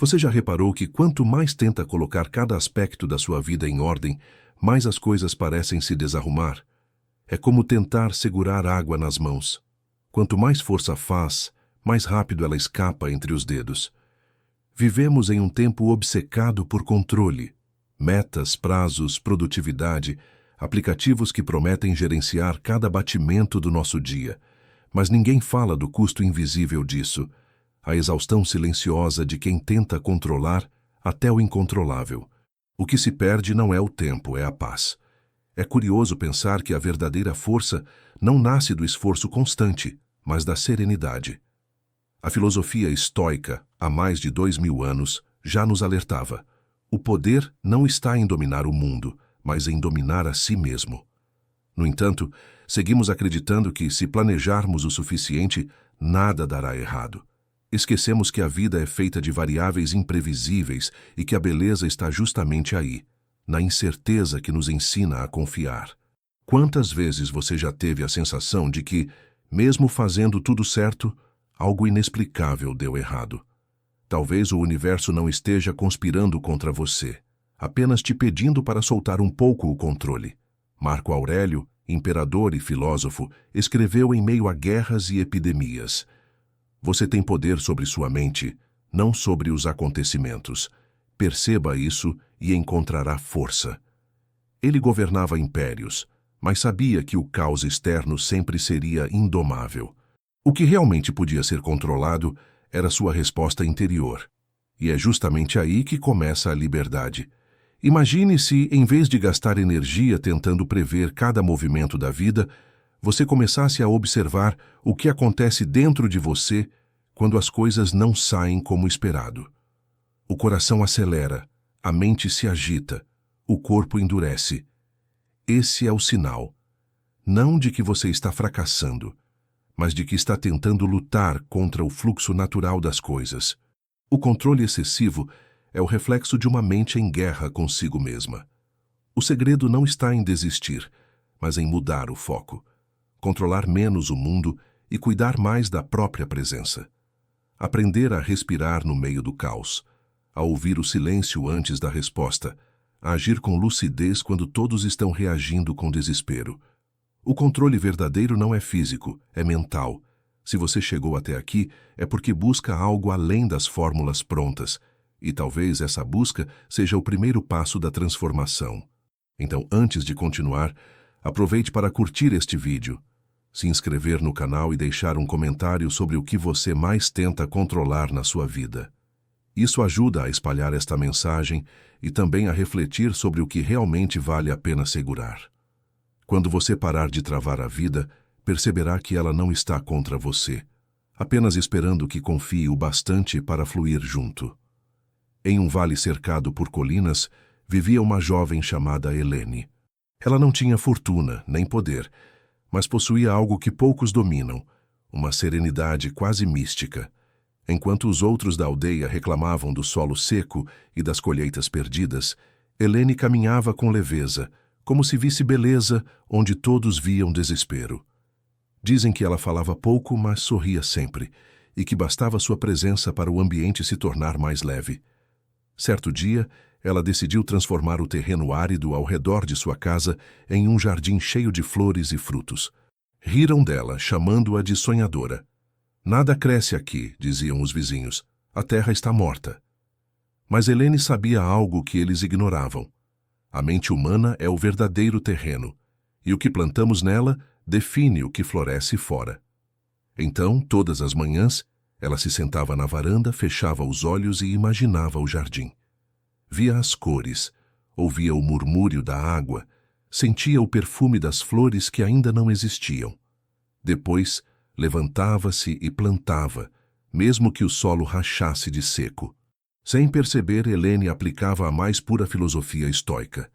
Você já reparou que quanto mais tenta colocar cada aspecto da sua vida em ordem, mais as coisas parecem se desarrumar? É como tentar segurar água nas mãos. Quanto mais força faz, mais rápido ela escapa entre os dedos. Vivemos em um tempo obcecado por controle. Metas, prazos, produtividade, aplicativos que prometem gerenciar cada batimento do nosso dia. Mas ninguém fala do custo invisível disso, a exaustão silenciosa de quem tenta controlar até o incontrolável. O que se perde não é o tempo, é a paz. É curioso pensar que a verdadeira força não nasce do esforço constante, mas da serenidade. A filosofia estoica, há mais de 2000 anos, já nos alertava. O poder não está em dominar o mundo, mas em dominar a si mesmo. No entanto, seguimos acreditando que, se planejarmos o suficiente, nada dará errado. Esquecemos que a vida é feita de variáveis imprevisíveis e que a beleza está justamente aí, na incerteza que nos ensina a confiar. Quantas vezes você já teve a sensação de que, mesmo fazendo tudo certo, algo inexplicável deu errado? Talvez o universo não esteja conspirando contra você, apenas te pedindo para soltar um pouco o controle. Marco Aurélio, imperador e filósofo, escreveu em meio a guerras e epidemias: você tem poder sobre sua mente, não sobre os acontecimentos. Perceba isso e encontrará força. Ele governava impérios, mas sabia que o caos externo sempre seria indomável. O que realmente podia ser controlado era sua resposta interior. E é justamente aí que começa a liberdade. Imagine se, em vez de gastar energia tentando prever cada movimento da vida, você começasse a observar o que acontece dentro de você quando as coisas não saem como esperado. O coração acelera, a mente se agita, o corpo endurece. Esse é o sinal, não de que você está fracassando, mas de que está tentando lutar contra o fluxo natural das coisas. O controle excessivo é o reflexo de uma mente em guerra consigo mesma. O segredo não está em desistir, mas em mudar o foco, controlar menos o mundo e cuidar mais da própria presença. Aprender a respirar no meio do caos, a ouvir o silêncio antes da resposta, a agir com lucidez quando todos estão reagindo com desespero. O controle verdadeiro não é físico, é mental. Se você chegou até aqui, é porque busca algo além das fórmulas prontas, e talvez essa busca seja o primeiro passo da transformação. Então, antes de continuar, aproveite para curtir este vídeo, se inscrever no canal e deixar um comentário sobre o que você mais tenta controlar na sua vida. Isso ajuda a espalhar esta mensagem e também a refletir sobre o que realmente vale a pena segurar. Quando você parar de travar a vida, perceberá que ela não está contra você, apenas esperando que confie o bastante para fluir junto. Em um vale cercado por colinas, vivia uma jovem chamada Helene. Ela não tinha fortuna nem poder, mas possuía algo que poucos dominam, uma serenidade quase mística. Enquanto os outros da aldeia reclamavam do solo seco e das colheitas perdidas, Helene caminhava com leveza, como se visse beleza onde todos viam desespero. Dizem que ela falava pouco, mas sorria sempre, e que bastava sua presença para o ambiente se tornar mais leve. Certo dia, ela decidiu transformar o terreno árido ao redor de sua casa em um jardim cheio de flores e frutos. Riram dela, chamando-a de sonhadora. Nada cresce aqui, diziam os vizinhos. A terra está morta. Mas Helene sabia algo que eles ignoravam. A mente humana é o verdadeiro terreno, e o que plantamos nela define o que floresce fora. Então, todas as manhãs, ela se sentava na varanda, fechava os olhos e imaginava o jardim. Via as cores, ouvia o murmúrio da água, sentia o perfume das flores que ainda não existiam. Depois, levantava-se e plantava, mesmo que o solo rachasse de seco. Sem perceber, Helene aplicava a mais pura filosofia estoica.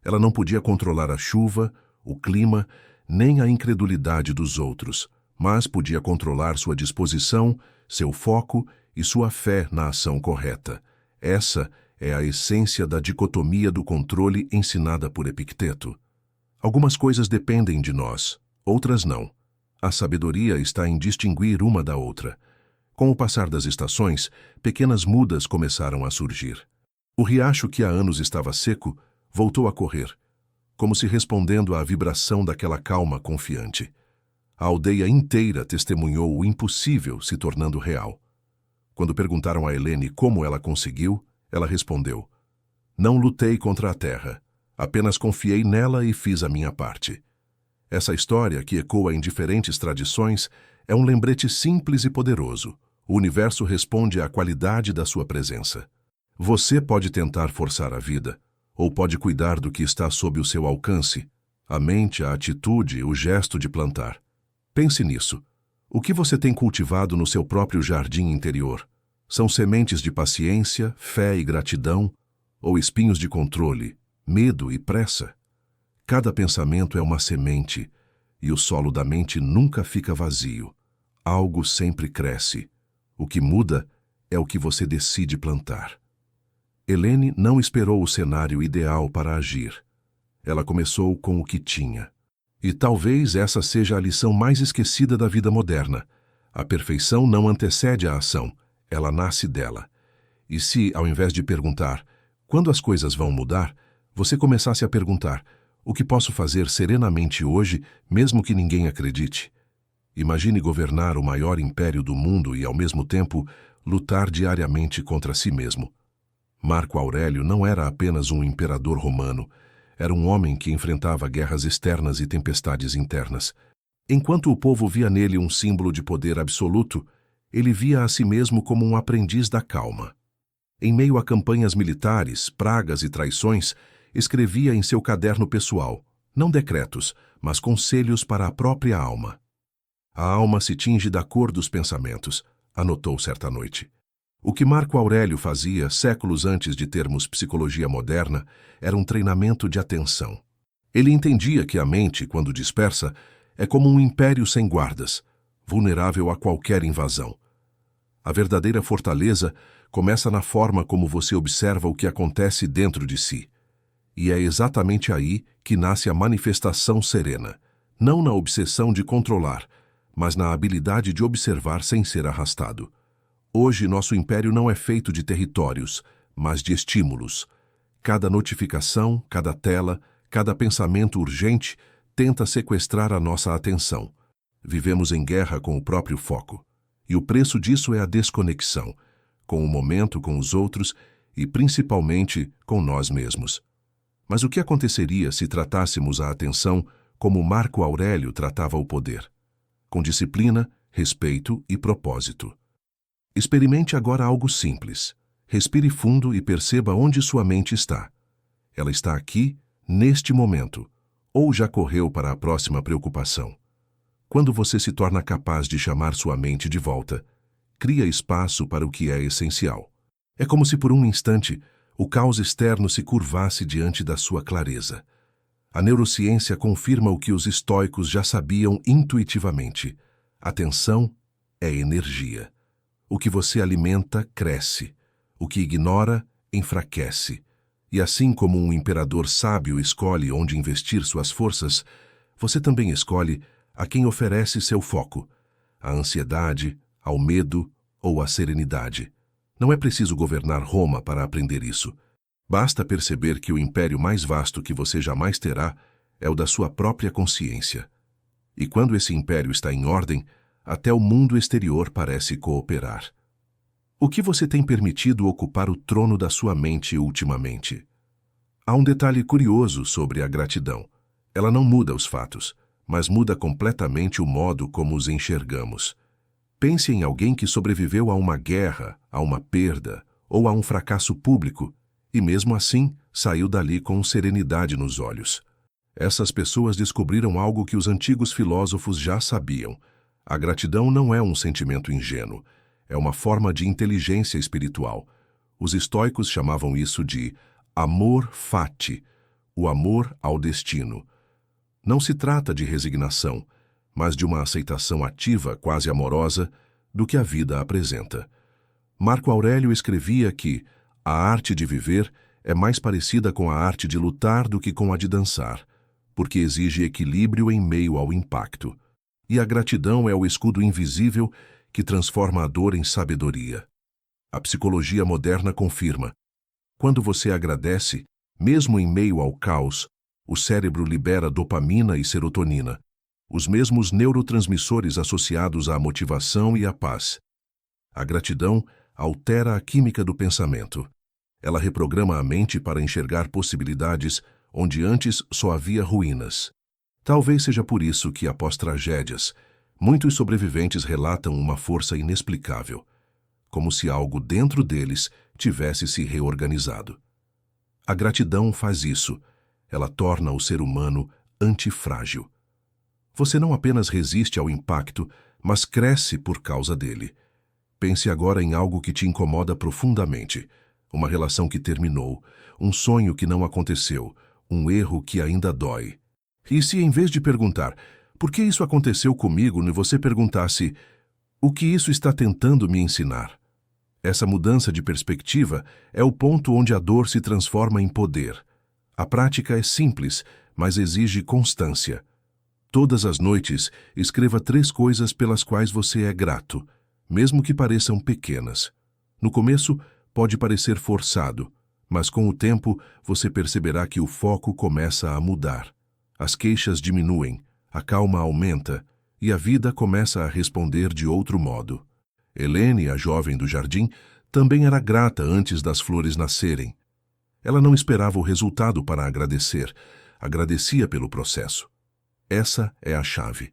Ela não podia controlar a chuva, o clima, nem a incredulidade dos outros, mas podia controlar sua disposição, seu foco e sua fé na ação correta. Essa é a essência da dicotomia do controle ensinada por Epicteto. Algumas coisas dependem de nós, outras não. A sabedoria está em distinguir uma da outra. Com o passar das estações, pequenas mudas começaram a surgir. O riacho que há anos estava seco voltou a correr, como se respondendo à vibração daquela calma confiante. A aldeia inteira testemunhou o impossível se tornando real. Quando perguntaram a Helene como ela conseguiu, ela respondeu: "Não lutei contra a terra, apenas confiei nela e fiz a minha parte." Essa história, que ecoa em diferentes tradições, é um lembrete simples e poderoso. O universo responde à qualidade da sua presença. Você pode tentar forçar a vida, ou pode cuidar do que está sob o seu alcance, a mente, a atitude, o gesto de plantar. Pense nisso. O que você tem cultivado no seu próprio jardim interior? São sementes de paciência, fé e gratidão, ou espinhos de controle, medo e pressa? Cada pensamento é uma semente, e o solo da mente nunca fica vazio. Algo sempre cresce. O que muda é o que você decide plantar. Helene não esperou o cenário ideal para agir. Ela começou com o que tinha. E talvez essa seja a lição mais esquecida da vida moderna. A perfeição não antecede a ação, ela nasce dela. E se, ao invés de perguntar, quando as coisas vão mudar, você começasse a perguntar, o que posso fazer serenamente hoje, mesmo que ninguém acredite? Imagine governar o maior império do mundo e, ao mesmo tempo, lutar diariamente contra si mesmo. Marco Aurélio não era apenas um imperador romano, era um homem que enfrentava guerras externas e tempestades internas. Enquanto o povo via nele um símbolo de poder absoluto, ele via a si mesmo como um aprendiz da calma. Em meio a campanhas militares, pragas e traições, escrevia em seu caderno pessoal, não decretos, mas conselhos para a própria alma. A alma se tinge da cor dos pensamentos, anotou certa noite. O que Marco Aurélio fazia séculos antes de termos psicologia moderna era um treinamento de atenção. Ele entendia que a mente, quando dispersa, é como um império sem guardas, vulnerável a qualquer invasão. A verdadeira fortaleza começa na forma como você observa o que acontece dentro de si. E é exatamente aí que nasce a manifestação serena, não na obsessão de controlar, mas na habilidade de observar sem ser arrastado. Hoje, nosso império não é feito de territórios, mas de estímulos. Cada notificação, cada tela, cada pensamento urgente tenta sequestrar a nossa atenção. Vivemos em guerra com o próprio foco. E o preço disso é a desconexão, com o momento, com os outros e, principalmente, com nós mesmos. Mas o que aconteceria se tratássemos a atenção como Marco Aurélio tratava o poder? Com disciplina, respeito e propósito. Experimente agora algo simples. Respire fundo e perceba onde sua mente está. Ela está aqui, neste momento, ou já correu para a próxima preocupação. Quando você se torna capaz de chamar sua mente de volta, cria espaço para o que é essencial. É como se por um instante o caos externo se curvasse diante da sua clareza. A neurociência confirma o que os estoicos já sabiam intuitivamente. Atenção é energia. O que você alimenta, cresce. O que ignora, enfraquece. E assim como um imperador sábio escolhe onde investir suas forças, você também escolhe a quem oferece seu foco, a ansiedade, ao medo ou à serenidade. Não é preciso governar Roma para aprender isso. Basta perceber que o império mais vasto que você jamais terá é o da sua própria consciência. E quando esse império está em ordem, até o mundo exterior parece cooperar. O que você tem permitido ocupar o trono da sua mente ultimamente? Há um detalhe curioso sobre a gratidão. Ela não muda os fatos, mas muda completamente o modo como os enxergamos. Pense em alguém que sobreviveu a uma guerra, a uma perda ou a um fracasso público, e mesmo assim saiu dali com serenidade nos olhos. Essas pessoas descobriram algo que os antigos filósofos já sabiam. A gratidão não é um sentimento ingênuo, é uma forma de inteligência espiritual. Os estoicos chamavam isso de amor fati, o amor ao destino. Não se trata de resignação, mas de uma aceitação ativa, quase amorosa, do que a vida apresenta. Marco Aurélio escrevia que a arte de viver é mais parecida com a arte de lutar do que com a de dançar, porque exige equilíbrio em meio ao impacto. E a gratidão é o escudo invisível que transforma a dor em sabedoria. A psicologia moderna confirma: quando você agradece, mesmo em meio ao caos, o cérebro libera dopamina e serotonina, os mesmos neurotransmissores associados à motivação e à paz. A gratidão altera a química do pensamento. Ela reprograma a mente para enxergar possibilidades onde antes só havia ruínas. Talvez seja por isso que, após tragédias, muitos sobreviventes relatam uma força inexplicável, como se algo dentro deles tivesse se reorganizado. A gratidão faz isso. Ela torna o ser humano antifrágil. Você não apenas resiste ao impacto, mas cresce por causa dele. Pense agora em algo que te incomoda profundamente. Uma relação que terminou, um sonho que não aconteceu, um erro que ainda dói. E se, em vez de perguntar, por que isso aconteceu comigo, você perguntasse, o que isso está tentando me ensinar? Essa mudança de perspectiva é o ponto onde a dor se transforma em poder. A prática é simples, mas exige constância. Todas as noites, escreva 3 coisas pelas quais você é grato, mesmo que pareçam pequenas. No começo, pode parecer forçado, mas com o tempo você perceberá que o foco começa a mudar. As queixas diminuem, a calma aumenta e a vida começa a responder de outro modo. Helene, a jovem do jardim, também era grata antes das flores nascerem. Ela não esperava o resultado para agradecer, agradecia pelo processo. Essa é a chave.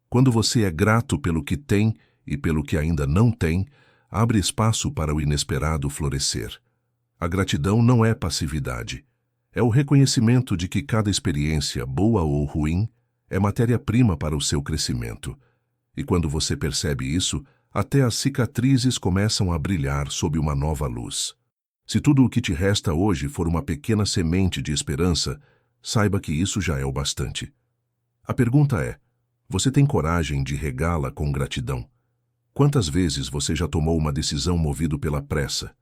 Quando você é grato pelo que tem e pelo que ainda não tem, abre espaço para o inesperado florescer. A gratidão não é passividade. É o reconhecimento de que cada experiência, boa ou ruim, é matéria-prima para o seu crescimento. E quando você percebe isso, até as cicatrizes começam a brilhar sob uma nova luz. Se tudo o que te resta hoje for uma pequena semente de esperança, saiba que isso já é o bastante. A pergunta é, você tem coragem de regá-la com gratidão? Quantas vezes você já tomou uma decisão movido pela pressa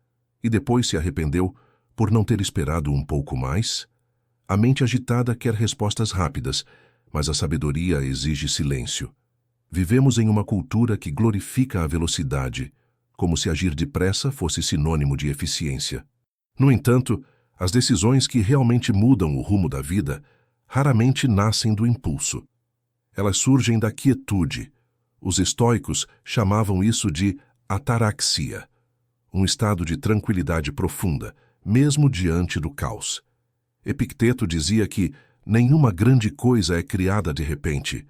e depois se arrependeu por não ter esperado um pouco mais? A mente agitada quer respostas rápidas, mas a sabedoria exige silêncio. Vivemos em uma cultura que glorifica a velocidade, como se agir depressa fosse sinônimo de eficiência. No entanto, as decisões que realmente mudam o rumo da vida raramente nascem do impulso. Elas surgem da quietude. Os estoicos chamavam isso de ataraxia, um estado de tranquilidade profunda, mesmo diante do caos. Epicteto dizia que nenhuma grande coisa é criada de repente.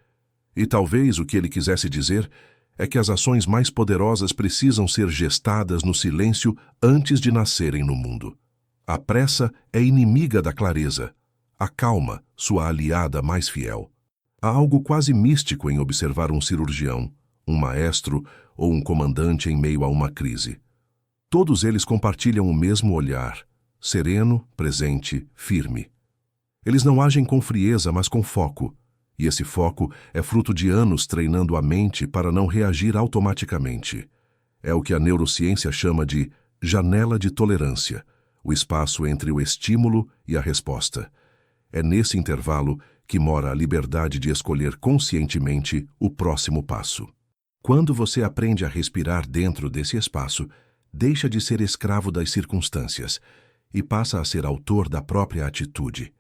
E talvez o que ele quisesse dizer é que as ações mais poderosas precisam ser gestadas no silêncio antes de nascerem no mundo. A pressa é inimiga da clareza, a calma, sua aliada mais fiel. Há algo quase místico em observar um cirurgião, um maestro ou um comandante em meio a uma crise. Todos eles compartilham o mesmo olhar, sereno, presente, firme. Eles não agem com frieza, mas com foco. E esse foco é fruto de anos treinando a mente para não reagir automaticamente. É o que a neurociência chama de janela de tolerância, o espaço entre o estímulo e a resposta. É nesse intervalo que mora a liberdade de escolher conscientemente o próximo passo. Quando você aprende a respirar dentro desse espaço, deixa de ser escravo das circunstâncias e passa a ser autor da própria atitude.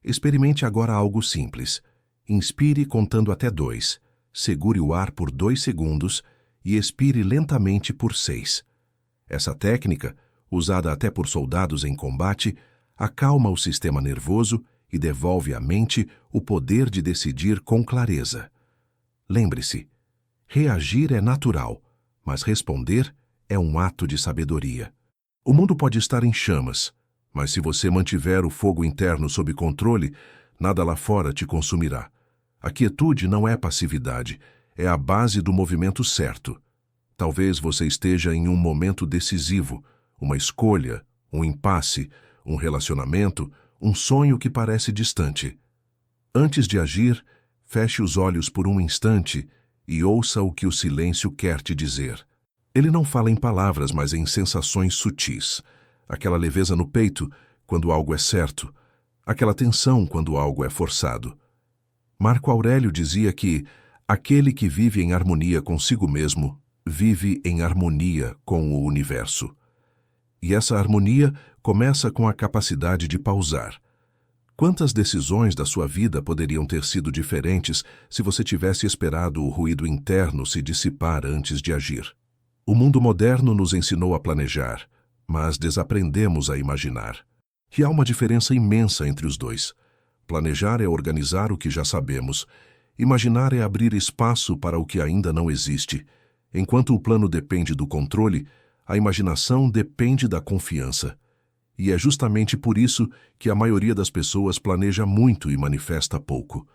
Experimente agora algo simples. Inspire contando até 2, segure o ar por 2 segundos e expire lentamente por 6. Essa técnica, usada até por soldados em combate, acalma o sistema nervoso e devolve à mente o poder de decidir com clareza. Lembre-se, reagir é natural, mas responder é um ato de sabedoria. O mundo pode estar em chamas, mas se você mantiver o fogo interno sob controle, nada lá fora te consumirá. A quietude não é passividade, é a base do movimento certo. Talvez você esteja em um momento decisivo, uma escolha, um impasse, um relacionamento, um sonho que parece distante. Antes de agir, feche os olhos por um instante e ouça o que o silêncio quer te dizer. Ele não fala em palavras, mas em sensações sutis. Aquela leveza no peito quando algo é certo, aquela tensão quando algo é forçado. Marco Aurélio dizia que aquele que vive em harmonia consigo mesmo vive em harmonia com o universo. E essa harmonia começa com a capacidade de pausar. Quantas decisões da sua vida poderiam ter sido diferentes se você tivesse esperado o ruído interno se dissipar antes de agir? O mundo moderno nos ensinou a planejar, mas desaprendemos a imaginar. E há uma diferença imensa entre os dois. Planejar é organizar o que já sabemos. Imaginar é abrir espaço para o que ainda não existe. Enquanto o plano depende do controle, a imaginação depende da confiança. E é justamente por isso que a maioria das pessoas planeja muito e manifesta pouco.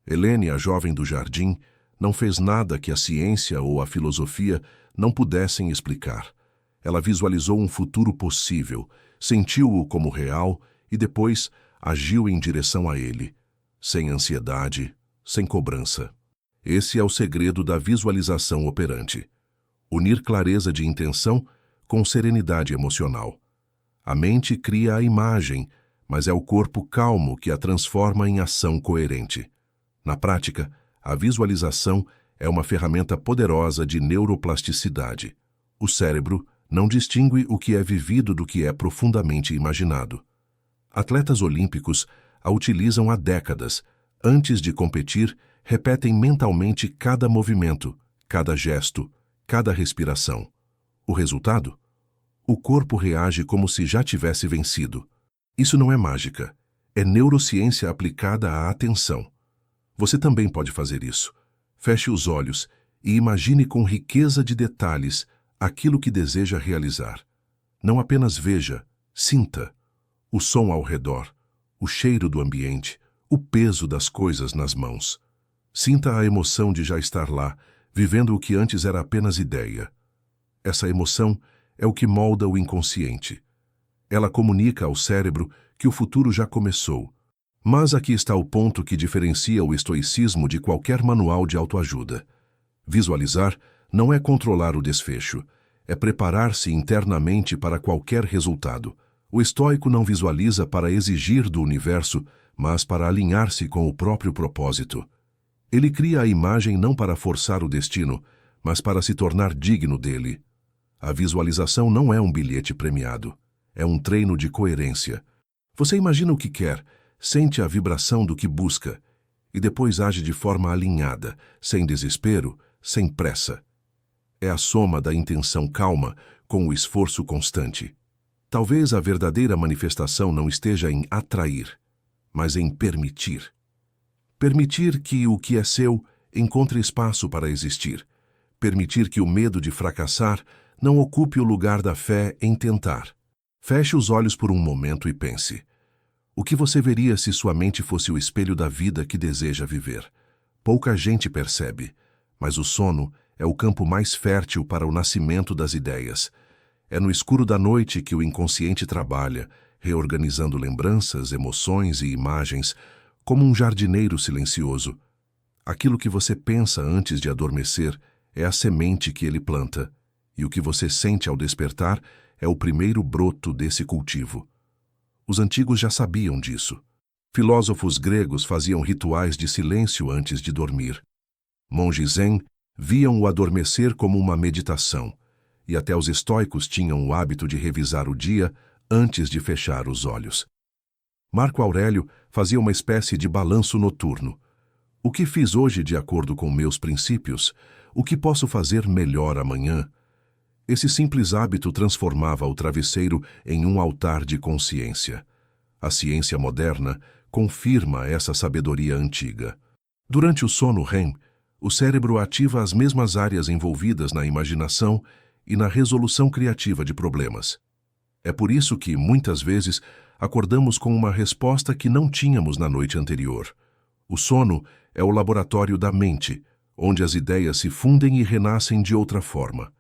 Helene, a jovem do jardim, não fez nada que a ciência ou a filosofia não pudessem explicar. Ela visualizou um futuro possível, sentiu-o como real e depois agiu em direção a ele, sem ansiedade, sem cobrança. Esse é o segredo da visualização operante. Unir clareza de intenção com serenidade emocional. A mente cria a imagem, mas é o corpo calmo que a transforma em ação coerente. Na prática, a visualização é uma ferramenta poderosa de neuroplasticidade. O cérebro não distingue o que é vivido do que é profundamente imaginado. Atletas olímpicos a utilizam há décadas. Antes de competir, repetem mentalmente cada movimento, cada gesto, cada respiração. O resultado? O corpo reage como se já tivesse vencido. Isso não é mágica, é neurociência aplicada à atenção. Você também pode fazer isso. Feche os olhos e imagine com riqueza de detalhes aquilo que deseja realizar. Não apenas veja, sinta. O som ao redor, o cheiro do ambiente, o peso das coisas nas mãos. Sinta a emoção de já estar lá, vivendo o que antes era apenas ideia. Essa emoção é o que molda o inconsciente. Ela comunica ao cérebro que o futuro já começou. Mas aqui está o ponto que diferencia o estoicismo de qualquer manual de autoajuda. Visualizar não é controlar o desfecho, é preparar-se internamente para qualquer resultado. O estoico não visualiza para exigir do universo, mas para alinhar-se com o próprio propósito. Ele cria a imagem não para forçar o destino, mas para se tornar digno dele. A visualização não é um bilhete premiado, é um treino de coerência. Você imagina o que quer, sente a vibração do que busca, e depois age de forma alinhada, sem desespero, sem pressa. É a soma da intenção calma com o esforço constante. Talvez a verdadeira manifestação não esteja em atrair, mas em permitir. Permitir que o que é seu encontre espaço para existir. Permitir que o medo de fracassar não ocupe o lugar da fé em tentar. Feche os olhos por um momento e pense. O que você veria se sua mente fosse o espelho da vida que deseja viver? Pouca gente percebe, mas o sono é o campo mais fértil para o nascimento das ideias. É no escuro da noite que o inconsciente trabalha, reorganizando lembranças, emoções e imagens, como um jardineiro silencioso. Aquilo que você pensa antes de adormecer é a semente que ele planta, e o que você sente ao despertar é o primeiro broto desse cultivo. Os antigos já sabiam disso. Filósofos gregos faziam rituais de silêncio antes de dormir. Monges zen viam o adormecer como uma meditação, e até os estoicos tinham o hábito de revisar o dia antes de fechar os olhos. Marco Aurélio fazia uma espécie de balanço noturno. O que fiz hoje de acordo com meus princípios? O que posso fazer melhor amanhã? Esse simples hábito transformava o travesseiro em um altar de consciência. A ciência moderna confirma essa sabedoria antiga. Durante o sono REM, o cérebro ativa as mesmas áreas envolvidas na imaginação e na resolução criativa de problemas. É por isso que, muitas vezes, acordamos com uma resposta que não tínhamos na noite anterior. O sono é o laboratório da mente, onde as ideias se fundem e renascem de outra forma.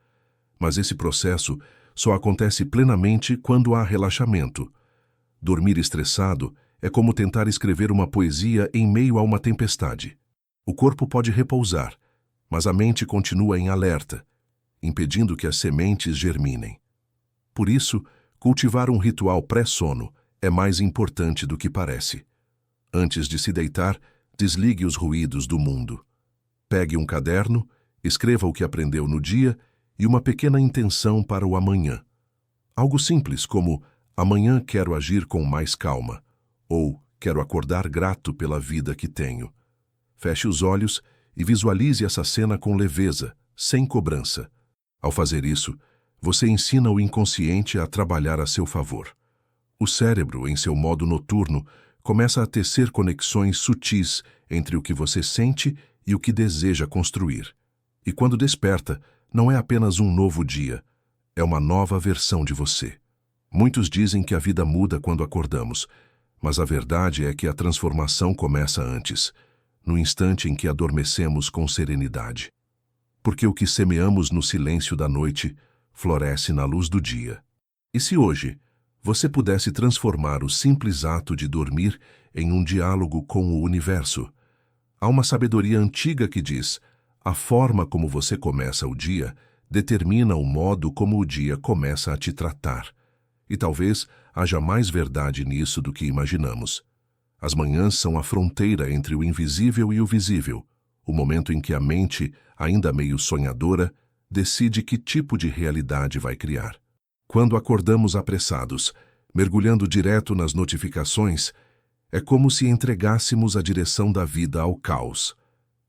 Mas esse processo só acontece plenamente quando há relaxamento. Dormir estressado é como tentar escrever uma poesia em meio a uma tempestade. O corpo pode repousar, mas a mente continua em alerta, impedindo que as sementes germinem. Por isso, cultivar um ritual pré-sono é mais importante do que parece. Antes de se deitar, desligue os ruídos do mundo. Pegue um caderno, escreva o que aprendeu no dia e uma pequena intenção para o amanhã. Algo simples como: amanhã quero agir com mais calma, ou quero acordar grato pela vida que tenho. Feche os olhos e visualize essa cena com leveza, sem cobrança. Ao fazer isso, você ensina o inconsciente a trabalhar a seu favor. O cérebro, em seu modo noturno, começa a tecer conexões sutis entre o que você sente e o que deseja construir. E quando desperta, não é apenas um novo dia, é uma nova versão de você. Muitos dizem que a vida muda quando acordamos, mas a verdade é que a transformação começa antes, no instante em que adormecemos com serenidade. Porque o que semeamos no silêncio da noite floresce na luz do dia. E se hoje você pudesse transformar o simples ato de dormir em um diálogo com o universo? Há uma sabedoria antiga que diz: a forma como você começa o dia determina o modo como o dia começa a te tratar. E talvez haja mais verdade nisso do que imaginamos. As manhãs são a fronteira entre o invisível e o visível, o momento em que a mente, ainda meio sonhadora, decide que tipo de realidade vai criar. Quando acordamos apressados, mergulhando direto nas notificações, é como se entregássemos a direção da vida ao caos.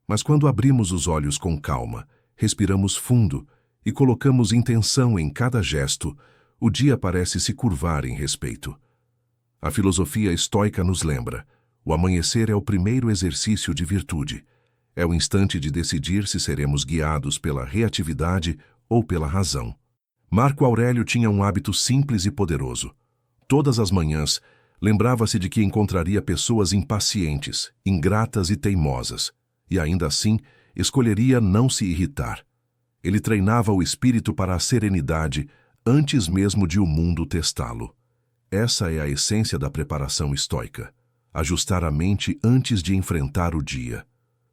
Mas quando abrimos os olhos com calma, respiramos fundo e colocamos intenção em cada gesto, o dia parece se curvar em respeito. A filosofia estoica nos lembra: o amanhecer é o primeiro exercício de virtude. É o instante de decidir se seremos guiados pela reatividade ou pela razão. Marco Aurélio tinha um hábito simples e poderoso. Todas as manhãs, lembrava-se de que encontraria pessoas impacientes, ingratas e teimosas, e ainda assim escolheria não se irritar. Ele treinava o espírito para a serenidade antes mesmo de o mundo testá-lo. Essa é a essência da preparação estoica: ajustar a mente antes de enfrentar o dia.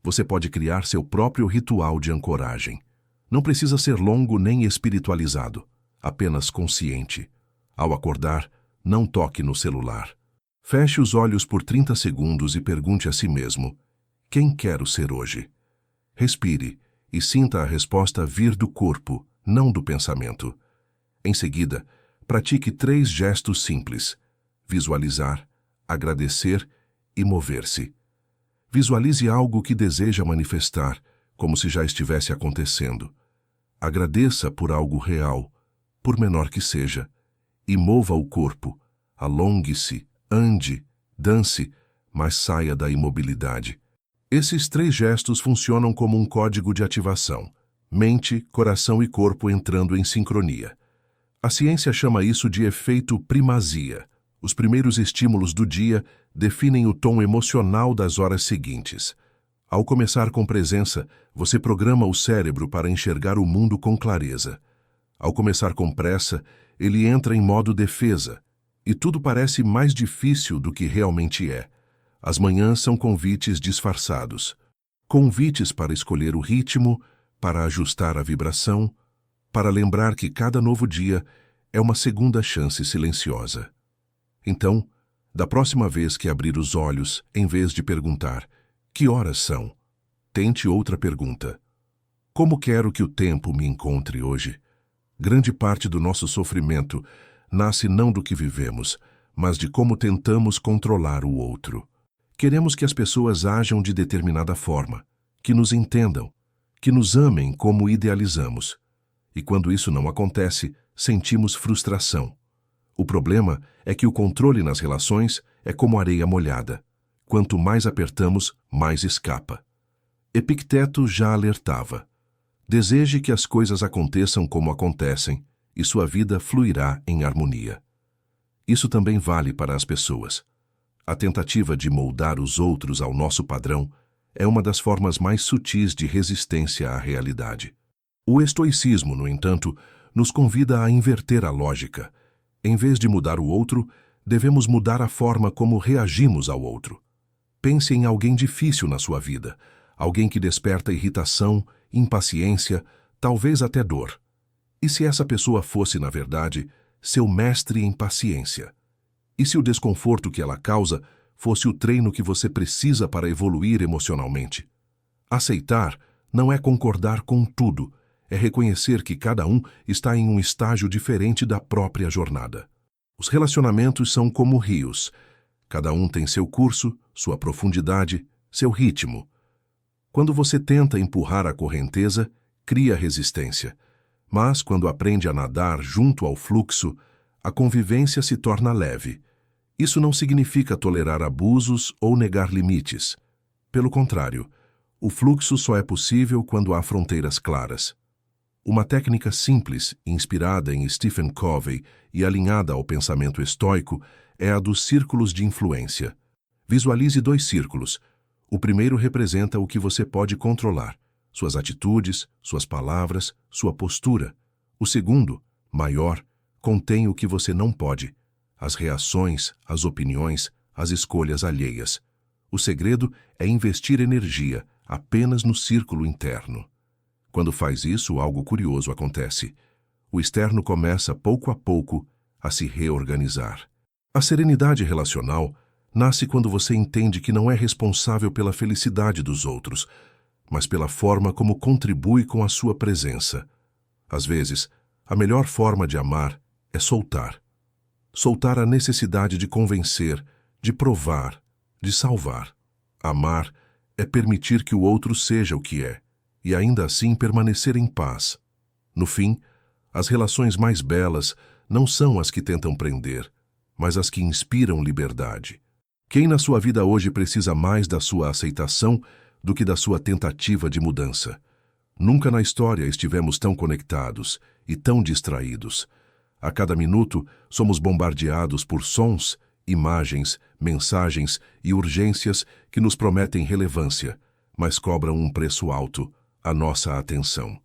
Você pode criar seu próprio ritual de ancoragem. Não precisa ser longo nem espiritualizado, apenas consciente. Ao acordar, não toque no celular. Feche os olhos por 30 segundos e pergunte a si mesmo: quem quero ser hoje? Respire e sinta a resposta vir do corpo, não do pensamento. Em seguida, pratique 3 gestos simples: visualizar, agradecer e mover-se. Visualize algo que deseja manifestar, como se já estivesse acontecendo. Agradeça por algo real, por menor que seja, e mova o corpo. Alongue-se, ande, dance, mas saia da imobilidade. Esses 3 gestos funcionam como um código de ativação: mente, coração e corpo entrando em sincronia. A ciência chama isso de efeito primazia. Os primeiros estímulos do dia definem o tom emocional das horas seguintes. Ao começar com presença, você programa o cérebro para enxergar o mundo com clareza. Ao começar com pressa, ele entra em modo defesa, e tudo parece mais difícil do que realmente é. As manhãs são convites disfarçados. Convites para escolher o ritmo, para ajustar a vibração, para lembrar que cada novo dia é uma segunda chance silenciosa. Então, da próxima vez que abrir os olhos, em vez de perguntar: que horas são? Tente outra pergunta: como quero que o tempo me encontre hoje? Grande parte do nosso sofrimento nasce não do que vivemos, mas de como tentamos controlar o outro. Queremos que as pessoas ajam de determinada forma, que nos entendam, que nos amem como idealizamos. E quando isso não acontece, sentimos frustração. O problema é que o controle nas relações é como areia molhada. Quanto mais apertamos, mais escapa. Epicteto já alertava: deseje que as coisas aconteçam como acontecem, e sua vida fluirá em harmonia. Isso também vale para as pessoas. A tentativa de moldar os outros ao nosso padrão é uma das formas mais sutis de resistência à realidade. O estoicismo, no entanto, nos convida a inverter a lógica. Em vez de mudar o outro, devemos mudar a forma como reagimos ao outro. Pense em alguém difícil na sua vida, alguém que desperta irritação, impaciência, talvez até dor. E se essa pessoa fosse, na verdade, seu mestre em paciência? E se o desconforto que ela causa fosse o treino que você precisa para evoluir emocionalmente? Aceitar não é concordar com tudo, É reconhecer que cada um está em um estágio diferente da própria jornada. Os relacionamentos são como rios. Cada um tem seu curso, sua profundidade, seu ritmo. Quando você tenta empurrar a correnteza, cria resistência. Mas, quando aprende a nadar junto ao fluxo, a convivência se torna leve. Isso não significa tolerar abusos ou negar limites. Pelo contrário, o fluxo só é possível quando há fronteiras claras. Uma técnica simples, inspirada em Stephen Covey e alinhada ao pensamento estoico, é a dos círculos de influência. Visualize 2 círculos. O primeiro representa o que você pode controlar: suas atitudes, suas palavras, sua postura. O segundo, maior, contém o que você não pode: as reações, as opiniões, as escolhas alheias. O segredo é investir energia apenas no círculo interno. Quando faz isso, algo curioso acontece. O externo começa, pouco a pouco, a se reorganizar. A serenidade relacional nasce quando você entende que não é responsável pela felicidade dos outros, mas pela forma como contribui com a sua presença. Às vezes, a melhor forma de amar é soltar. Soltar a necessidade de convencer, de provar, de salvar. Amar é permitir que o outro seja o que é, e ainda assim permanecer em paz. No fim, as relações mais belas não são as que tentam prender, mas as que inspiram liberdade. Quem na sua vida hoje precisa mais da sua aceitação do que da sua tentativa de mudança? Nunca na história estivemos tão conectados e tão distraídos. A cada minuto, somos bombardeados por sons, imagens, mensagens e urgências que nos prometem relevância, mas cobram um preço alto: a nossa atenção.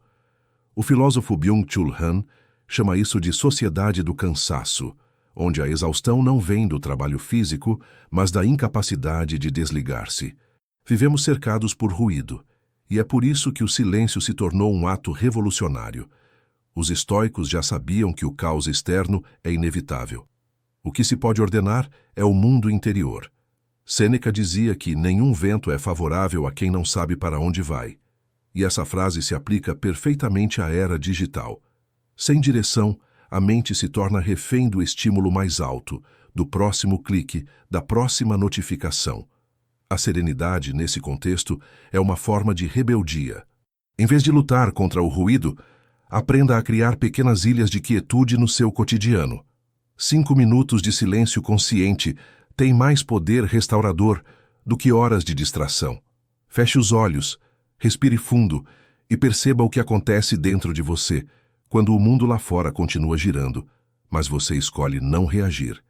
O filósofo Byung-Chul Han chama isso de sociedade do cansaço, onde a exaustão não vem do trabalho físico, mas da incapacidade de desligar-se. Vivemos cercados por ruído, e é por isso que o silêncio se tornou um ato revolucionário. Os estoicos já sabiam que o caos externo é inevitável. O que se pode ordenar é o mundo interior. Sêneca dizia que nenhum vento é favorável a quem não sabe para onde vai. E essa frase se aplica perfeitamente à era digital. Sem direção, a mente se torna refém do estímulo mais alto, do próximo clique, da próxima notificação. A serenidade, nesse contexto, é uma forma de rebeldia. Em vez de lutar contra o ruído, aprenda a criar pequenas ilhas de quietude no seu cotidiano. 5 minutos de silêncio consciente têm mais poder restaurador do que horas de distração. Feche os olhos, respire fundo e perceba o que acontece dentro de você, quando o mundo lá fora continua girando, mas você escolhe não reagir.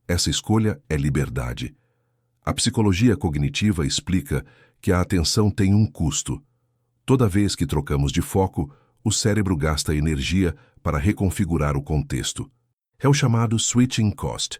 Essa escolha é liberdade. A psicologia cognitiva explica que a atenção tem um custo. Toda vez que trocamos de foco, o cérebro gasta energia para reconfigurar o contexto. É o chamado switching cost.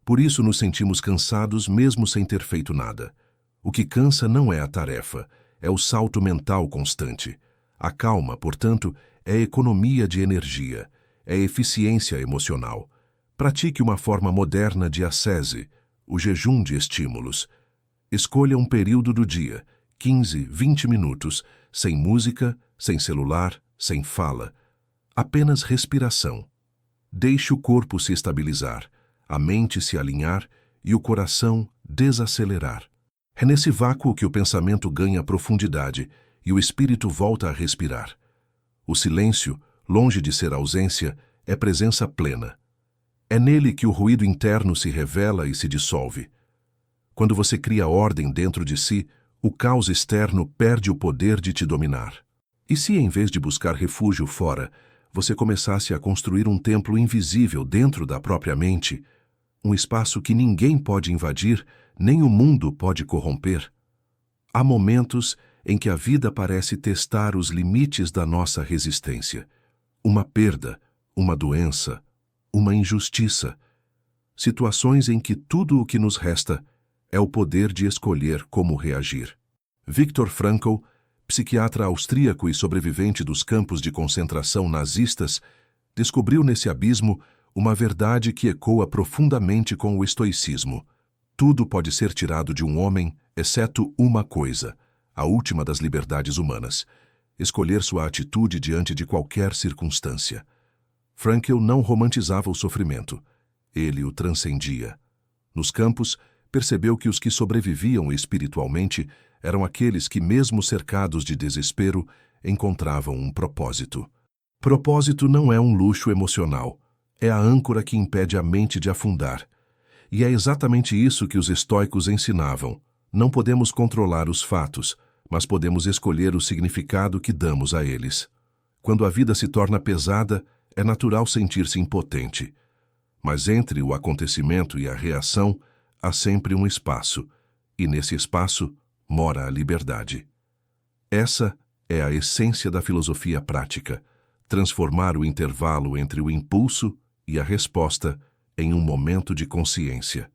Por isso nos sentimos cansados mesmo sem ter feito nada. O que cansa não é a tarefa, é o salto mental constante. A calma, portanto, é economia de energia, é eficiência emocional. Pratique uma forma moderna de ascese, o jejum de estímulos. Escolha um período do dia, 15, 20 minutos, sem música, sem celular, sem fala. Apenas respiração. Deixe o corpo se estabilizar, a mente se alinhar e o coração desacelerar. É nesse vácuo que o pensamento ganha profundidade e o espírito volta a respirar. O silêncio, longe de ser ausência, é presença plena. É nele que o ruído interno se revela e se dissolve. Quando você cria ordem dentro de si, o caos externo perde o poder de te dominar. E se, em vez de buscar refúgio fora, você começasse a construir um templo invisível dentro da própria mente, um espaço que ninguém pode invadir, nem o mundo pode corromper? Há momentos em que a vida parece testar os limites da nossa resistência. Uma perda, uma doença, uma injustiça. Situações em que tudo o que nos resta é o poder de escolher como reagir. Viktor Frankl, psiquiatra austríaco e sobrevivente dos campos de concentração nazistas, descobriu nesse abismo uma verdade que ecoa profundamente com o estoicismo. Tudo pode ser tirado de um homem, exceto uma coisa, a última das liberdades humanas: escolher sua atitude diante de qualquer circunstância. Frankl não romantizava o sofrimento, ele o transcendia. Nos campos, percebeu que os que sobreviviam espiritualmente eram aqueles que, mesmo cercados de desespero, encontravam um propósito. Propósito não é um luxo emocional, é a âncora que impede a mente de afundar. E é exatamente isso que os estoicos ensinavam. Não podemos controlar os fatos, mas podemos escolher o significado que damos a eles. Quando a vida se torna pesada, é natural sentir-se impotente. Mas entre o acontecimento e a reação, há sempre um espaço, e nesse espaço mora a liberdade. Essa é a essência da filosofia prática, transformar o intervalo entre o impulso e a resposta em um momento de consciência.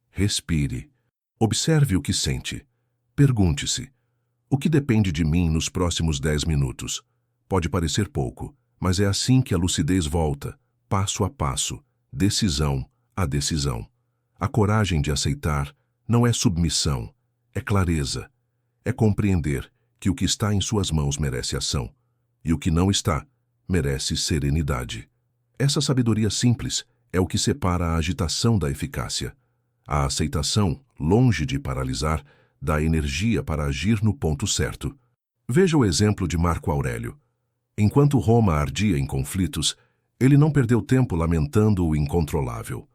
Respire. Observe o que sente. Pergunte-se: o que depende de mim nos próximos 10 minutos? Pode parecer pouco, mas é assim que a lucidez volta, passo a passo, decisão a decisão. A coragem de aceitar não é submissão, é clareza. É compreender que o que está em suas mãos merece ação, e o que não está, merece serenidade. Essa sabedoria simples é o que separa a agitação da eficácia. A aceitação, longe de paralisar, dá energia para agir no ponto certo. Veja o exemplo de Marco Aurélio. Enquanto Roma ardia em conflitos, ele não perdeu tempo lamentando o incontrolável.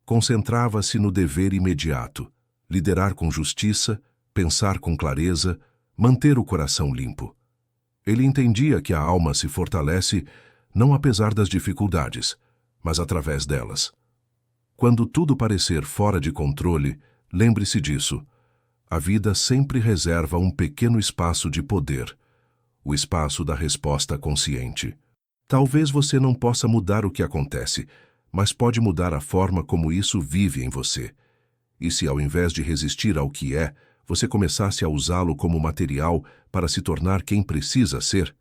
Concentrava-se no dever imediato, liderar com justiça, pensar com clareza, manter o coração limpo. Ele entendia que a alma se fortalece não apesar das dificuldades, mas através delas. Quando tudo parecer fora de controle, lembre-se disso. A vida sempre reserva um pequeno espaço de poder, o espaço da resposta consciente. Talvez você não possa mudar o que acontece, mas pode mudar a forma como isso vive em você. E se ao invés de resistir ao que é, você começasse a usá-lo como material para se tornar quem precisa ser?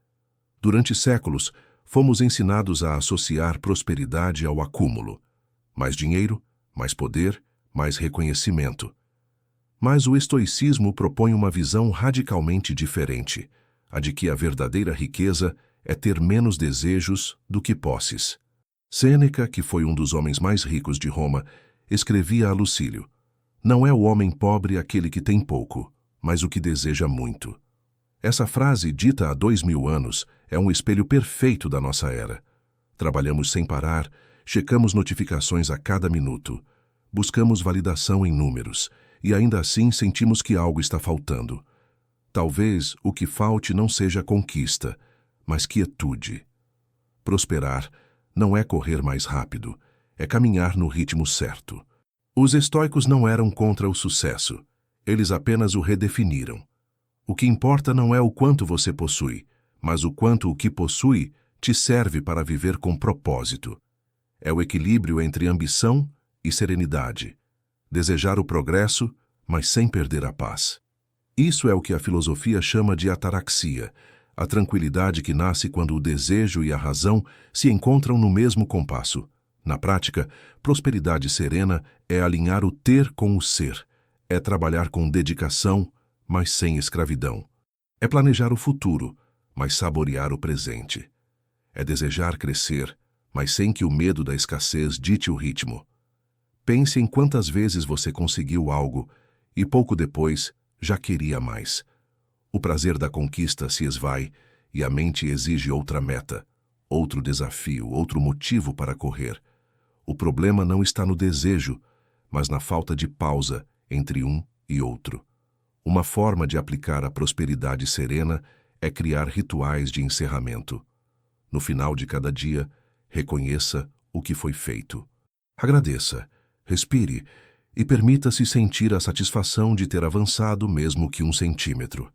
Durante séculos, fomos ensinados a associar prosperidade ao acúmulo. Mais dinheiro, mais poder, mais reconhecimento. Mas o estoicismo propõe uma visão radicalmente diferente, a de que a verdadeira riqueza é ter menos desejos do que posses. Sêneca, que foi um dos homens mais ricos de Roma, escrevia a Lucílio: não é o homem pobre aquele que tem pouco, mas o que deseja muito. Essa frase, dita há 2000 anos, é um espelho perfeito da nossa era. Trabalhamos sem parar, checamos notificações a cada minuto, buscamos validação em números, e ainda assim sentimos que algo está faltando. Talvez o que falte não seja conquista, mas quietude. Prosperar não é correr mais rápido, é caminhar no ritmo certo. Os estoicos não eram contra o sucesso, eles apenas o redefiniram. O que importa não é o quanto você possui, mas o quanto o que possui te serve para viver com propósito. É o equilíbrio entre ambição e serenidade. Desejar o progresso, mas sem perder a paz. Isso é o que a filosofia chama de ataraxia, a tranquilidade que nasce quando o desejo e a razão se encontram no mesmo compasso. Na prática, prosperidade serena é alinhar o ter com o ser, é trabalhar com dedicação, mas sem escravidão. É planejar o futuro, mas saborear o presente. É desejar crescer, mas sem que o medo da escassez dite o ritmo. Pense em quantas vezes você conseguiu algo e pouco depois já queria mais. O prazer da conquista se esvai e a mente exige outra meta, outro desafio, outro motivo para correr. O problema não está no desejo, mas na falta de pausa entre um e outro. Uma forma de aplicar a prosperidade serena é criar rituais de encerramento. No final de cada dia, reconheça o que foi feito. Agradeça, respire e permita-se sentir a satisfação de ter avançado mesmo que 1 centímetro.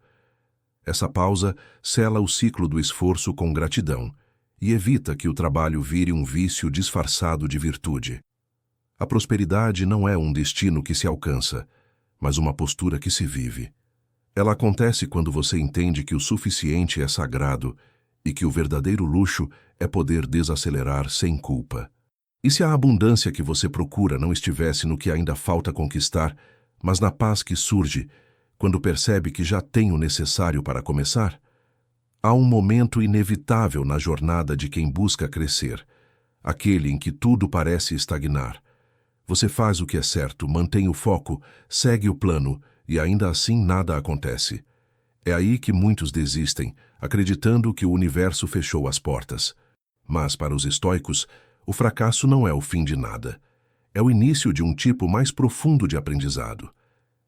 Essa pausa sela o ciclo do esforço com gratidão e evita que o trabalho vire um vício disfarçado de virtude. A prosperidade não é um destino que se alcança, mas uma postura que se vive. Ela acontece quando você entende que o suficiente é sagrado e que o verdadeiro luxo é poder desacelerar sem culpa. E se a abundância que você procura não estivesse no que ainda falta conquistar, mas na paz que surge quando percebe que já tem o necessário para começar? Há um momento inevitável na jornada de quem busca crescer, aquele em que tudo parece estagnar. Você faz o que é certo, mantém o foco, segue o plano e ainda assim nada acontece. É aí que muitos desistem, acreditando que o universo fechou as portas. Mas, para os estoicos, o fracasso não é o fim de nada. É o início de um tipo mais profundo de aprendizado.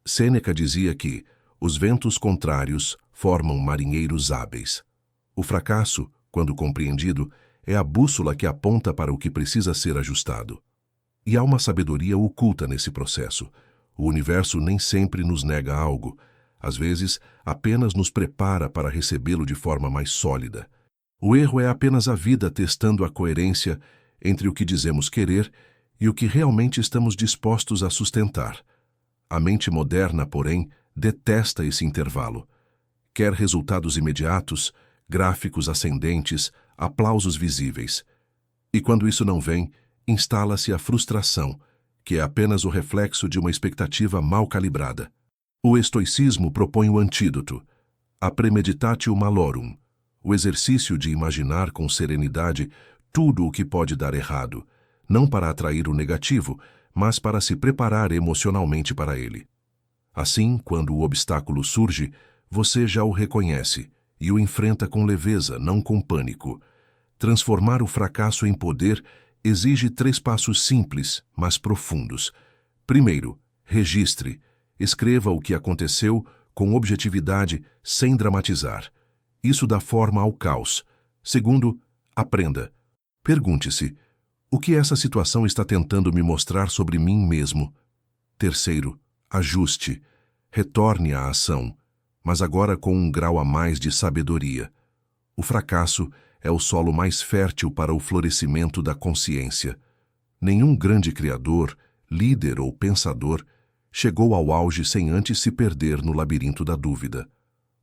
Sêneca dizia que os ventos contrários formam marinheiros hábeis. O fracasso, quando compreendido, é a bússola que aponta para o que precisa ser ajustado. E há uma sabedoria oculta nesse processo. O universo nem sempre nos nega algo. Às vezes, apenas nos prepara para recebê-lo de forma mais sólida. O erro é apenas a vida testando a coerência entre o que dizemos querer e o que realmente estamos dispostos a sustentar. A mente moderna, porém, detesta esse intervalo. Quer resultados imediatos, gráficos ascendentes, aplausos visíveis. E quando isso não vem, instala-se a frustração, que é apenas o reflexo de uma expectativa mal calibrada. O estoicismo propõe o antídoto, a premeditatio malorum, o exercício de imaginar com serenidade tudo o que pode dar errado, não para atrair o negativo, mas para se preparar emocionalmente para ele. Assim, quando o obstáculo surge, você já o reconhece e o enfrenta com leveza, não com pânico. Transformar o fracasso em poder exige 3 passos simples, mas profundos. Primeiro, registre. Escreva o que aconteceu com objetividade, sem dramatizar. Isso dá forma ao caos. Segundo, aprenda. Pergunte-se: o que essa situação está tentando me mostrar sobre mim mesmo? Terceiro, ajuste. Retorne à ação, mas agora com um grau a mais de sabedoria. O fracasso é o solo mais fértil para o florescimento da consciência. Nenhum grande criador, líder ou pensador chegou ao auge sem antes se perder no labirinto da dúvida.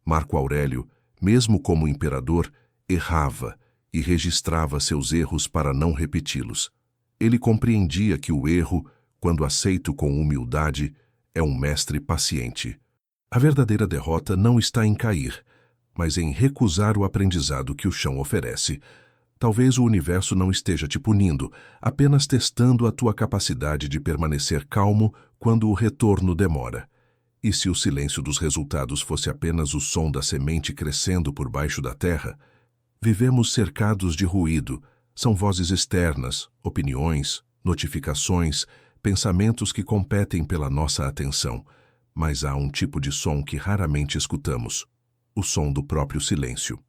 Marco Aurélio, mesmo como imperador, errava e registrava seus erros para não repeti-los. Ele compreendia que o erro, quando aceito com humildade, é um mestre paciente. A verdadeira derrota não está em cair, mas em recusar o aprendizado que o chão oferece. Talvez o universo não esteja te punindo, apenas testando a tua capacidade de permanecer calmo quando o retorno demora. E se o silêncio dos resultados fosse apenas o som da semente crescendo por baixo da terra? Vivemos cercados de ruído. São vozes externas, opiniões, notificações, pensamentos que competem pela nossa atenção. Mas há um tipo de som que raramente escutamos: o som do próprio silêncio.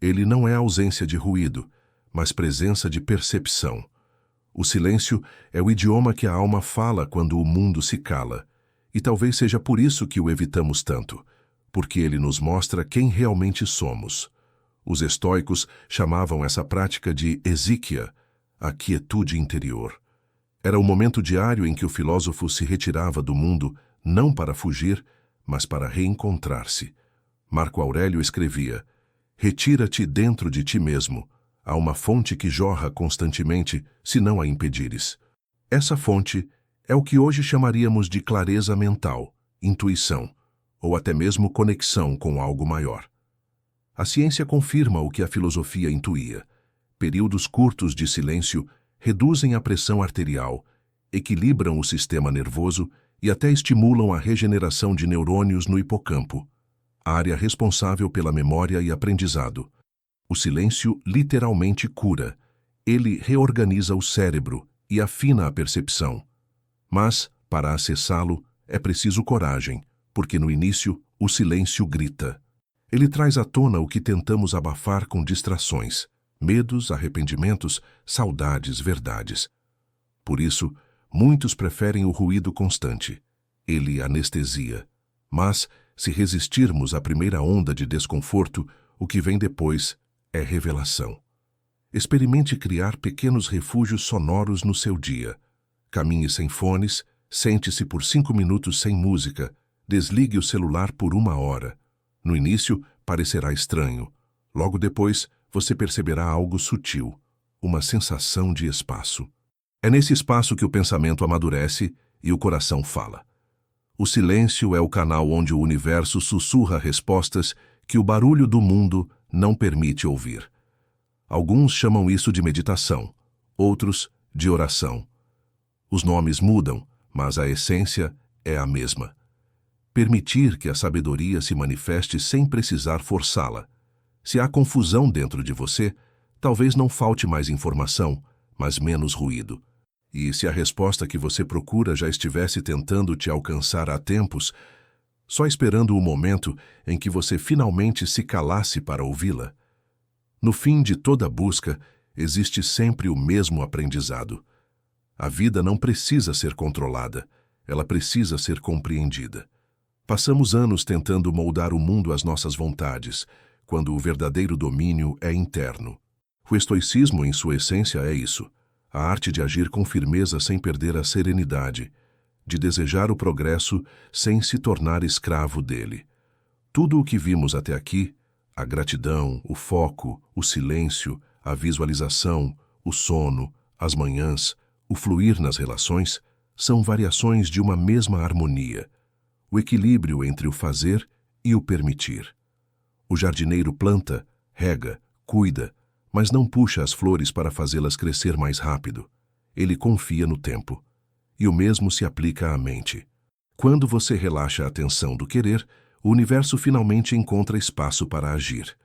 Ele não é ausência de ruído, mas presença de percepção. O silêncio é o idioma que a alma fala quando o mundo se cala, e talvez seja por isso que o evitamos tanto, porque ele nos mostra quem realmente somos. Os estoicos chamavam essa prática de esíquia, a quietude interior. Era o momento diário em que o filósofo se retirava do mundo, não para fugir, mas para reencontrar-se. Marco Aurélio escrevia: retira-te dentro de ti mesmo. Há uma fonte que jorra constantemente, se não a impedires. Essa fonte é o que hoje chamaríamos de clareza mental, intuição, ou até mesmo conexão com algo maior. A ciência confirma o que a filosofia intuía. Períodos curtos de silêncio reduzem a pressão arterial, equilibram o sistema nervoso e até estimulam a regeneração de neurônios no hipocampo, a área responsável pela memória e aprendizado. O silêncio literalmente cura. Ele reorganiza o cérebro e afina a percepção. Mas, para acessá-lo, é preciso coragem, porque no início o silêncio grita. Ele traz à tona o que tentamos abafar com distrações: medos, arrependimentos, saudades, verdades. Por isso, muitos preferem o ruído constante. Ele anestesia. Mas, se resistirmos à primeira onda de desconforto, o que vem depois é revelação. Experimente criar pequenos refúgios sonoros no seu dia. Caminhe sem fones, sente-se por 5 minutos sem música, desligue o celular por 1 hora. No início, parecerá estranho. Logo depois, você perceberá algo sutil, uma sensação de espaço. É nesse espaço que o pensamento amadurece e o coração fala. O silêncio é o canal onde o universo sussurra respostas que o barulho do mundo não permite ouvir. Alguns chamam isso de meditação, outros de oração. Os nomes mudam, mas a essência é a mesma. Permitir que a sabedoria se manifeste sem precisar forçá-la. Se há confusão dentro de você, talvez não falte mais informação, mas menos ruído. E se a resposta que você procura já estivesse tentando te alcançar há tempos, só esperando o momento em que você finalmente se calasse para ouvi-la? No fim de toda busca, existe sempre o mesmo aprendizado. A vida não precisa ser controlada, ela precisa ser compreendida. Passamos anos tentando moldar o mundo às nossas vontades, quando o verdadeiro domínio é interno. O estoicismo, em sua essência, é isso: a arte de agir com firmeza sem perder a serenidade, de desejar o progresso sem se tornar escravo dele. Tudo o que vimos até aqui, a gratidão, o foco, o silêncio, a visualização, o sono, as manhãs, o fluir nas relações, são variações de uma mesma harmonia, o equilíbrio entre o fazer e o permitir. O jardineiro planta, rega, cuida, mas não puxa as flores para fazê-las crescer mais rápido. Ele confia no tempo. E o mesmo se aplica à mente. Quando você relaxa a tensão do querer, o universo finalmente encontra espaço para agir.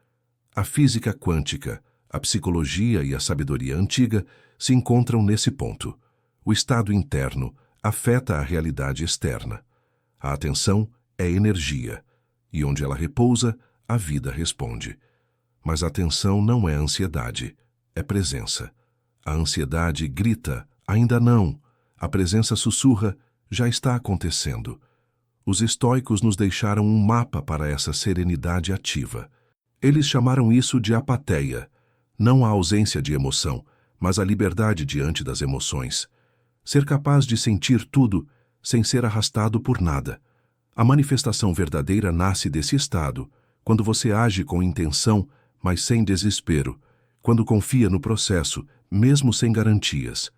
A física quântica, a psicologia e a sabedoria antiga se encontram nesse ponto. O estado interno afeta a realidade externa. A atenção é energia, e onde ela repousa, a vida responde. Mas a atenção não é ansiedade, é presença. A ansiedade grita, ainda não. A presença sussurra, já está acontecendo. Os estoicos nos deixaram um mapa para essa serenidade ativa. Eles chamaram isso de apatheia, não a ausência de emoção, mas a liberdade diante das emoções. Ser capaz de sentir tudo sem ser arrastado por nada. A manifestação verdadeira nasce desse estado, quando você age com intenção, mas sem desespero, quando confia no processo, mesmo sem garantias.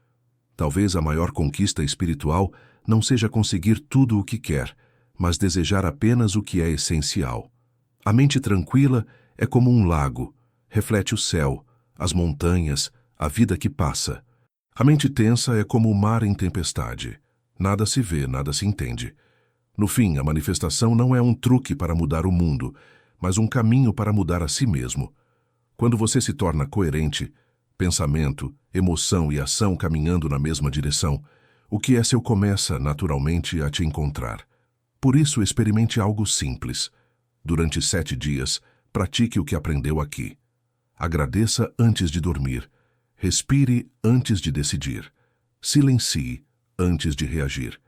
Talvez a maior conquista espiritual não seja conseguir tudo o que quer, mas desejar apenas o que é essencial. A mente tranquila é como um lago, reflete o céu, as montanhas, a vida que passa. A mente tensa é como o mar em tempestade. Nada se vê, nada se entende. No fim, a manifestação não é um truque para mudar o mundo, mas um caminho para mudar a si mesmo. Quando você se torna coerente, pensamento, emoção e ação caminhando na mesma direção, o que é seu começa, naturalmente, a te encontrar. Por isso, experimente algo simples. Durante 7 dias, pratique o que aprendeu aqui. Agradeça antes de dormir. Respire antes de decidir. Silencie antes de reagir.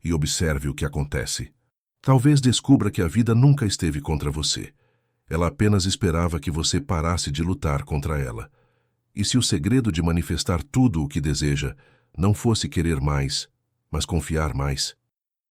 E observe o que acontece. Talvez descubra que a vida nunca esteve contra você. Ela apenas esperava que você parasse de lutar contra ela. E se o segredo de manifestar tudo o que deseja não fosse querer mais, mas confiar mais?